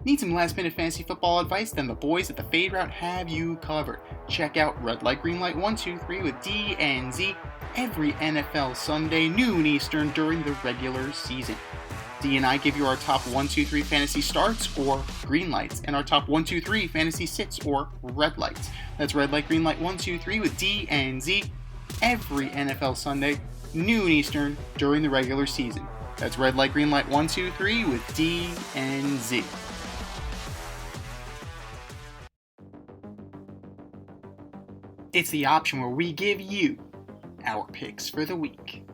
Need some last minute fantasy football advice? Then the boys at the Fade Route have you covered. Check out Red Light Green Light 123 with D and Z every NFL Sunday, noon Eastern during the regular season. D and I give you our top 1, 2, 3 fantasy starts or green lights, and our top 1, 2, 3 fantasy sits or red lights. That's Red Light Green Light 123 with D and Z every NFL Sunday, noon Eastern during the regular season. That's Red Light Green Light 123 with D and Z. It's the option where we give you our picks for the week.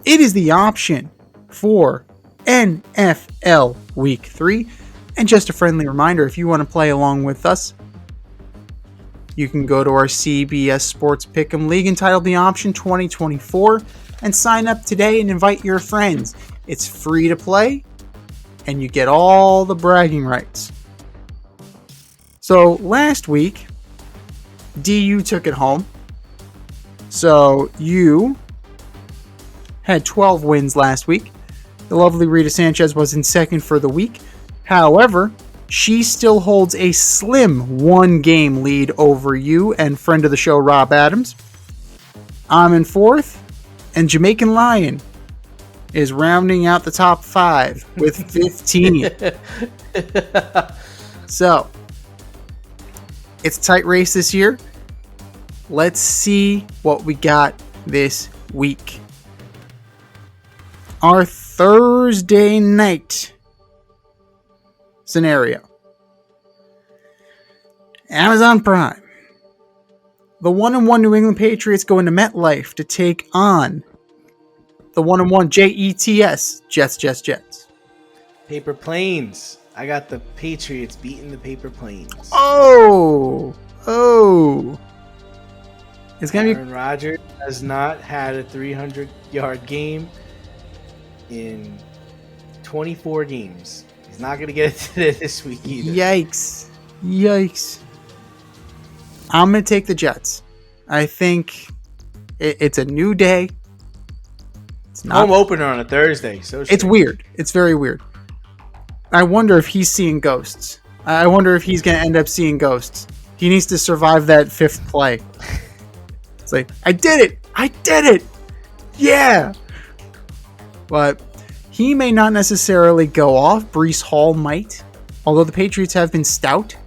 It is the option for NFL Week 3. And just a friendly reminder, if you want to play along with us, you can go to our CBS Sports Pick'em League entitled The Option 2024 and sign up today and invite your friends. It's free to play, and you get all the bragging rights. So last week, DU took it home. So you had 12 wins last week. The lovely Rita Sanchez was in second for the week. However, she still holds a slim 1-game lead over you and friend of the show, Rob Adams. I'm in fourth, and Jamaican Lion is rounding out the top 5 with 15. So, it's a tight race this year. Let's see what we got this week. Our Thursday night scenario. Amazon Prime. The 1-1 New England Patriots go into MetLife to take on the 1-1 Jets. Jets. Paper Planes. I got the Patriots beating the Paper Planes. Oh. It's going to be... Aaron Rodgers has not had a 300-yard game in 24 games. He's not going to get it this week either. Yikes. I'm going to take the Jets. I think it's a new day. It's not home opener on a Thursday. So it's weird. It's very weird. I wonder if he's seeing ghosts. I wonder if he's going to end up seeing ghosts. He needs to survive that 5th play. It's like, I did it. Yeah. But he may not necessarily go off. Breece Hall might. Although the Patriots have been stout.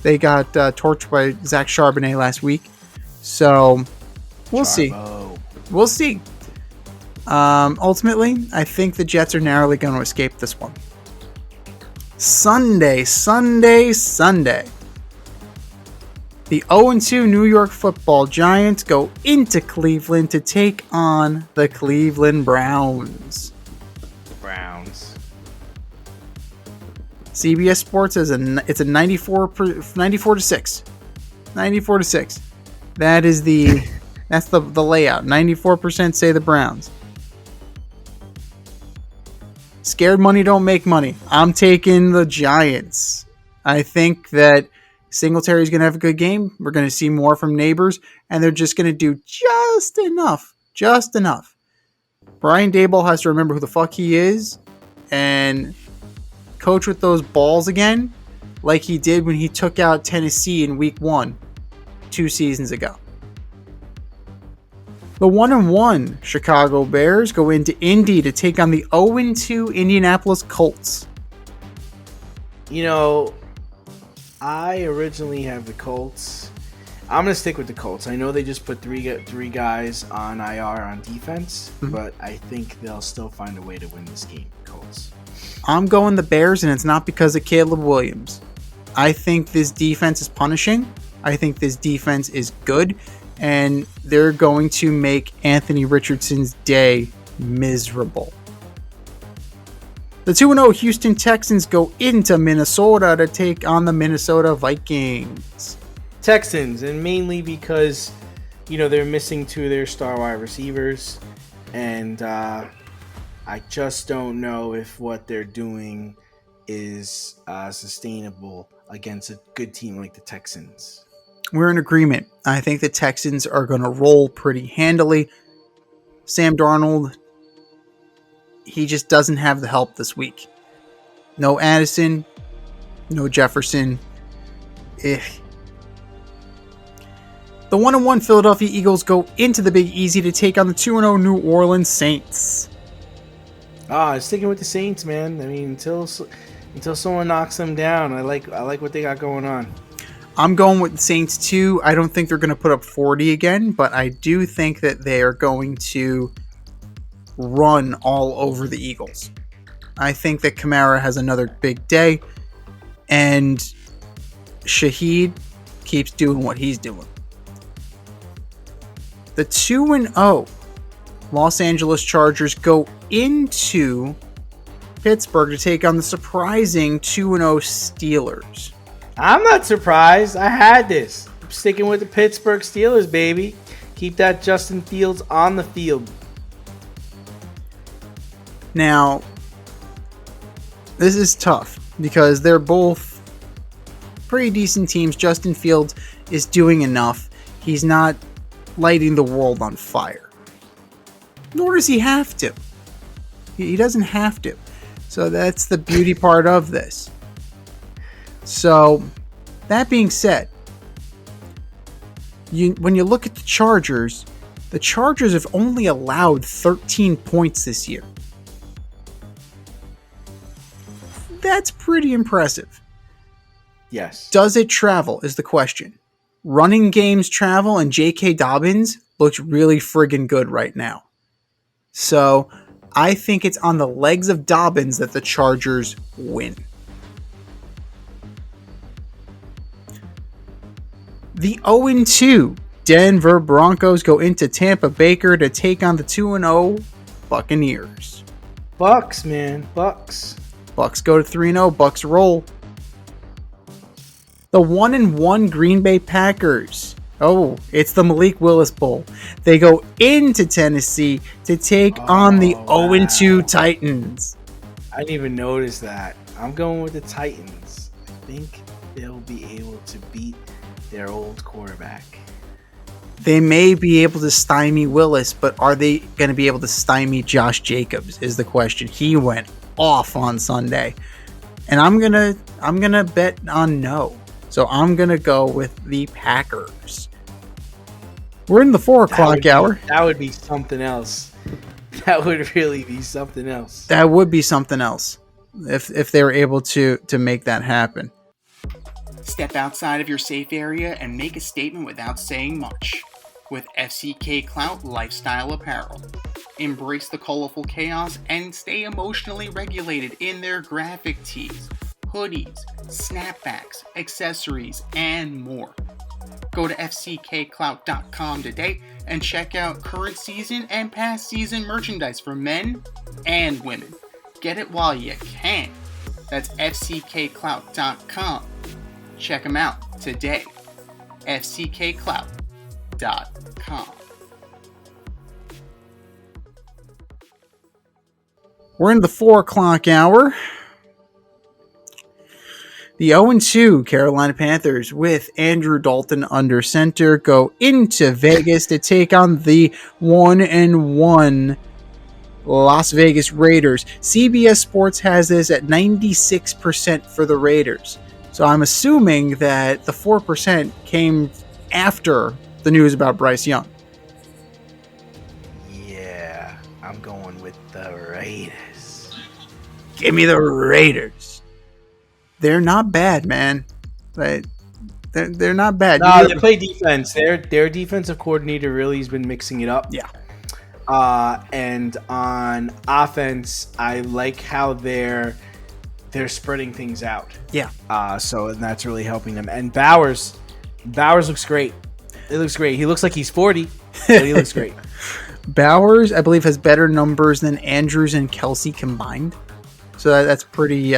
They got torched by Zach Charbonnet last week. So, we'll see. Ultimately, I think the Jets are narrowly going to escape this one. Sunday. The 0-2 New York Football Giants go into Cleveland to take on the Cleveland Browns. CBS Sports is it's a 94 to 6. 94 to 6. That's the layout. 94% say the Browns. Scared money don't make money. I'm taking the Giants. I think that Singletary's going to have a good game. We're going to see more from Neighbors, and they're just going to do just enough. Brian Daboll has to remember who the fuck he is and coach with those balls again like he did when he took out Tennessee in week 1 2 seasons ago. The 1-1 Chicago Bears go into Indy to take on the 0-2 Indianapolis Colts. I originally have the Colts. I'm going to stick with the Colts. I know they just put three guys on IR on defense, but I think they'll still find a way to win this game, Colts. I'm going the Bears, and it's not because of Caleb Williams. I think this defense is punishing. I think this defense is good, and they're going to make Anthony Richardson's day miserable. The 2-0 Houston Texans go into Minnesota to take on the Minnesota Vikings. Texans, and mainly because, they're missing 2 of their star wide receivers, and I just don't know if what they're doing is sustainable against a good team like the Texans. We're in agreement. I think the Texans are going to roll pretty handily. Sam Darnold, he just doesn't have the help this week. No Addison, no Jefferson. The 1-1 Philadelphia Eagles go into the Big Easy to take on the 2-0 New Orleans Saints. Sticking with the Saints, man. I mean, until someone knocks them down, I like what they got going on. I'm going with the Saints too. I don't think they're going to put up 40 again, but I do think that they are going to run all over the Eagles. I think that Kamara has another big day, and Shaheed keeps doing what he's doing. The 2-0 Los Angeles Chargers go into Pittsburgh to take on the surprising 2-0 Steelers. I'm not surprised. I had this. I'm sticking with the Pittsburgh Steelers, baby. Keep that Justin Fields on the field. Now, this is tough because they're both pretty decent teams. Justin Fields is doing enough. He's not lighting the world on fire. Nor does he have to. He doesn't have to. So that's the beauty part of this. So, that being said, when you look at the Chargers have only allowed 13 points this year. That's pretty impressive. Yes. Does it travel is the question. Running games travel, and J.K. Dobbins looks really friggin' good right now. So, I think it's on the legs of Dobbins that the Chargers win. The 0-2 Denver Broncos go into Tampa Baker to take on the 2-0 Buccaneers. Bucks, man. Bucks. Bucks go to 3-0. Bucks roll. The 1-1 Green Bay Packers. Oh, it's the Malik Willis Bowl. They go into Tennessee to take on the 0-2 Titans. I didn't even notice that. I'm going with the Titans. I think they'll be able to beat their old quarterback. They may be able to stymie Willis, but are they going to be able to stymie Josh Jacobs is the question. He went off on Sunday. And I'm going to bet on no. So I'm going to go with the Packers. We're in the 4 o'clock hour. That would be something else. That would really be something else. That would be something else if they were able to make that happen. Step outside of your safe area and make a statement without saying much. With FCK Clout Lifestyle Apparel. Embrace the colorful chaos and stay emotionally regulated in their graphic tees, hoodies, snapbacks, accessories, and more. Go to fckclout.com today and check out current season and past season merchandise for men and women. Get it while you can. That's fckclout.com. Check them out today. fckclout.com. We're in the 4 o'clock hour. The 0-2 Carolina Panthers with Andrew Dalton under center go into Vegas to take on the 1-1 Las Vegas Raiders. CBS Sports has this at 96% for the Raiders. So I'm assuming that the 4% came after the news about Bryce Young. Yeah, I'm going with the Raiders. Give me the Raiders. They're not bad, man. They're not bad. No, they play defense. Their defensive coordinator really has been mixing it up. Yeah. And on offense, I like how they're spreading things out. Yeah. And that's really helping them. And Bowers looks great. It looks great. He looks like he's 40, but he looks great. Bowers, I believe, has better numbers than Andrews and Kelsey combined. So that's pretty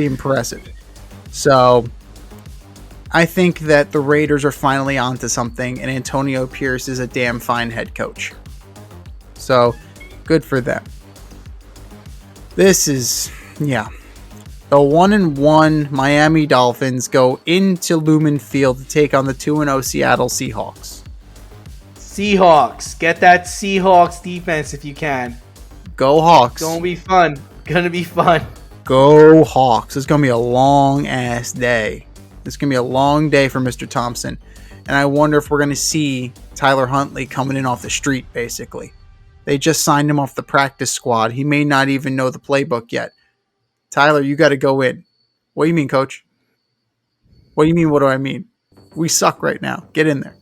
impressive. So I think that the Raiders are finally onto something, and Antonio Pierce is a damn fine head coach. So good for them. This is, yeah. The 1-1 Miami Dolphins go into Lumen Field to take on the 2-0 Seattle Seahawks. Seahawks. Get that Seahawks defense if you can. Go Hawks. Gonna be fun. Gonna be fun. Go Hawks. It's going to be a long-ass day. It's going to be a long day for Mr. Thompson. And I wonder if we're going to see Tyler Huntley coming in off the street, basically. They just signed him off the practice squad. He may not even know the playbook yet. Tyler, you got to go in. What do you mean, coach? What do you mean, what do I mean? We suck right now. Get in there.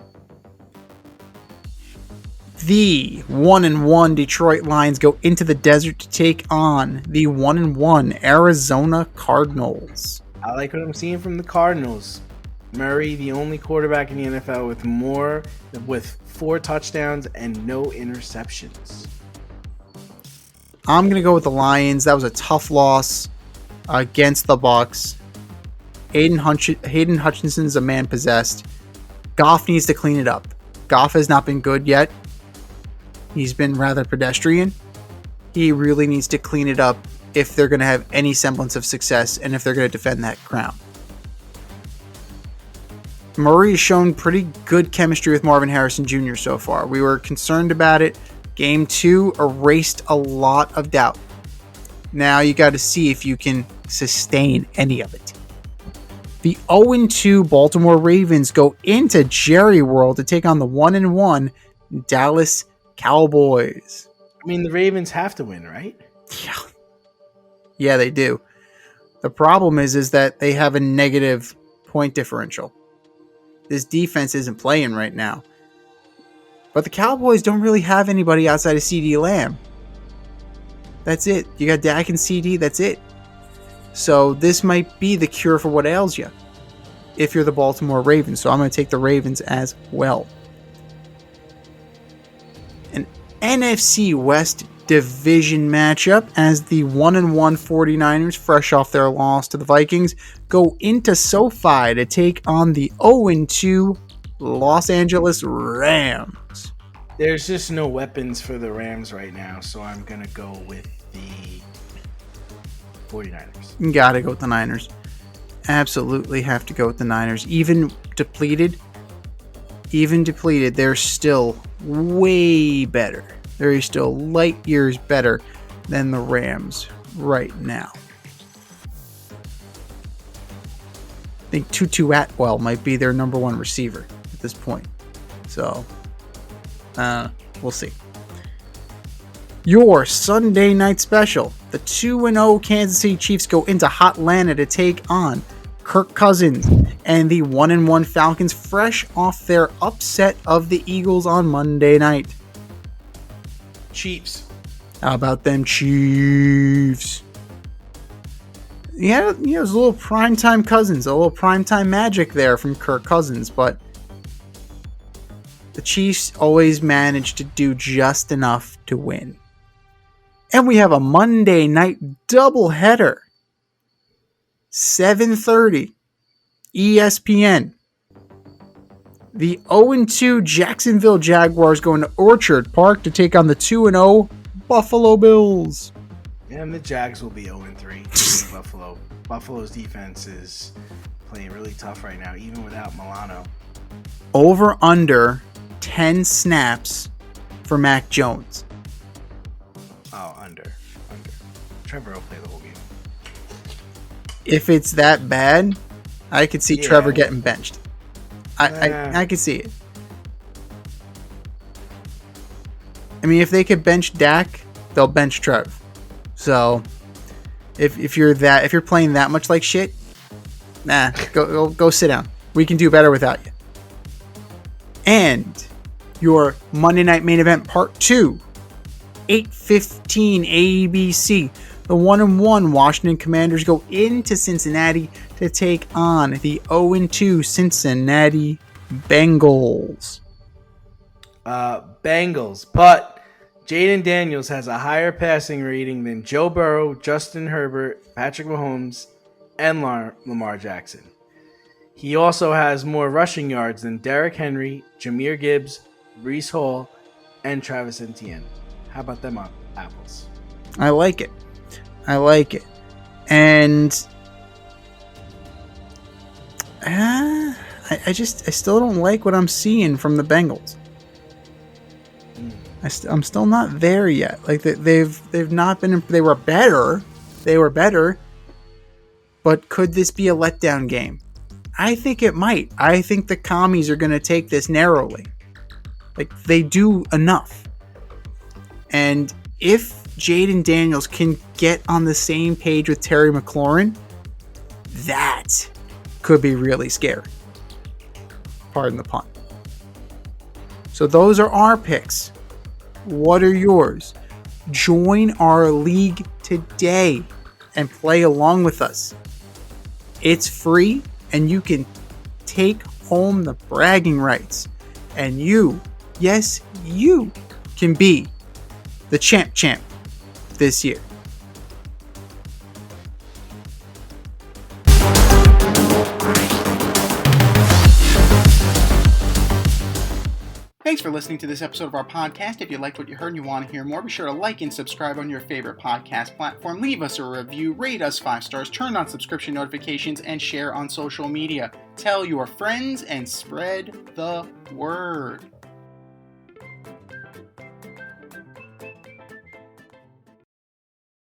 The 1-1 Detroit Lions go into the desert to take on the 1-1 Arizona Cardinals. I like what I'm seeing from the Cardinals. Murray, the only quarterback in the NFL with 4 touchdowns and no interceptions. I'm going to go with the Lions. That was a tough loss against the Bucs. Hayden Hutchinson's a man possessed. Goff needs to clean it up. Goff has not been good yet. He's been rather pedestrian. He really needs to clean it up if they're going to have any semblance of success and if they're going to defend that crown. Murray has shown pretty good chemistry with Marvin Harrison Jr. so far. We were concerned about it. Game 2 erased a lot of doubt. Now you got to see if you can sustain any of it. The 0-2 Baltimore Ravens go into Jerry World to take on the 1-1 Dallas Cowboys. I mean, the Ravens have to win, right? Yeah, they do. The problem is that they have a negative point differential. This defense isn't playing right now. But the Cowboys don't really have anybody outside of CeeDee Lamb. That's it. You got Dak and CD, that's it. So this might be the cure for what ails you if you're the Baltimore Ravens. So I'm going to take the Ravens as well. An NFC West division matchup as the 1-1 49ers, fresh off their loss to the Vikings, go into SoFi to take on the 0-2 Los Angeles Rams. There's just no weapons for the Rams right now, so I'm going to go with the 49ers. You got to go with the Niners. Absolutely have to go with the Niners. Even depleted, they're still way better. They're still light years better than the Rams right now. I think Tutu Atwell might be their number 1 receiver at this point. So, we'll see. Your Sunday night special. The 2-0 Kansas City Chiefs go into Hotlanta to take on Kirk Cousins and the 1-1 Falcons, fresh off their upset of the Eagles on Monday night. Chiefs. How about them Chiefs? Yeah, there's a little primetime Cousins, a little primetime magic there from Kirk Cousins, but the Chiefs always manage to do just enough to win. And we have a Monday night doubleheader. 7:30 ESPN. The 0-2 Jacksonville Jaguars going to Orchard Park to take on the 2-0 Buffalo Bills. And the Jags will be 0-3. Buffalo. Buffalo's defense is playing really tough right now, even without Milano. Over under 10 snaps for Mac Jones. Oh, under. Trevor will play the whole game. If it's that bad, I could see Trevor getting benched. I could see it. I mean, if they could bench Dak, they'll bench Trev. So, if you're playing that much like shit, go sit down. We can do better without you. And your Monday Night Main Event Part 2, 8:15 ABC. The 1-1 Washington Commanders go into Cincinnati to take on the 0-2 Cincinnati Bengals. Bengals, but Jaden Daniels has a higher passing rating than Joe Burrow, Justin Herbert, Patrick Mahomes, and Lamar Jackson. He also has more rushing yards than Derrick Henry, Jahmyr Gibbs, Breece Hall, and Travis Etienne. How about them apples? I like it. And I still don't like what I'm seeing from the Bengals. I'm still not there yet. Like they've not been. They were better. But could this be a letdown game? I think it might. I think the commies are going to take this narrowly. Like, they do enough. And if Jaden Daniels can get on the same page with Terry McLaurin, that could be really scary. Pardon the pun. So those are our picks. What are yours? Join our league today and play along with us. It's free, and you can take home the bragging rights. And you, yes, you can be the champ this year. Thanks for listening to this episode of our podcast. If you liked what you heard and you want to hear more, be sure to like and subscribe on your favorite podcast platform. Leave us a review, rate us 5 stars, turn on subscription notifications, and share on social media. Tell your friends and spread the word.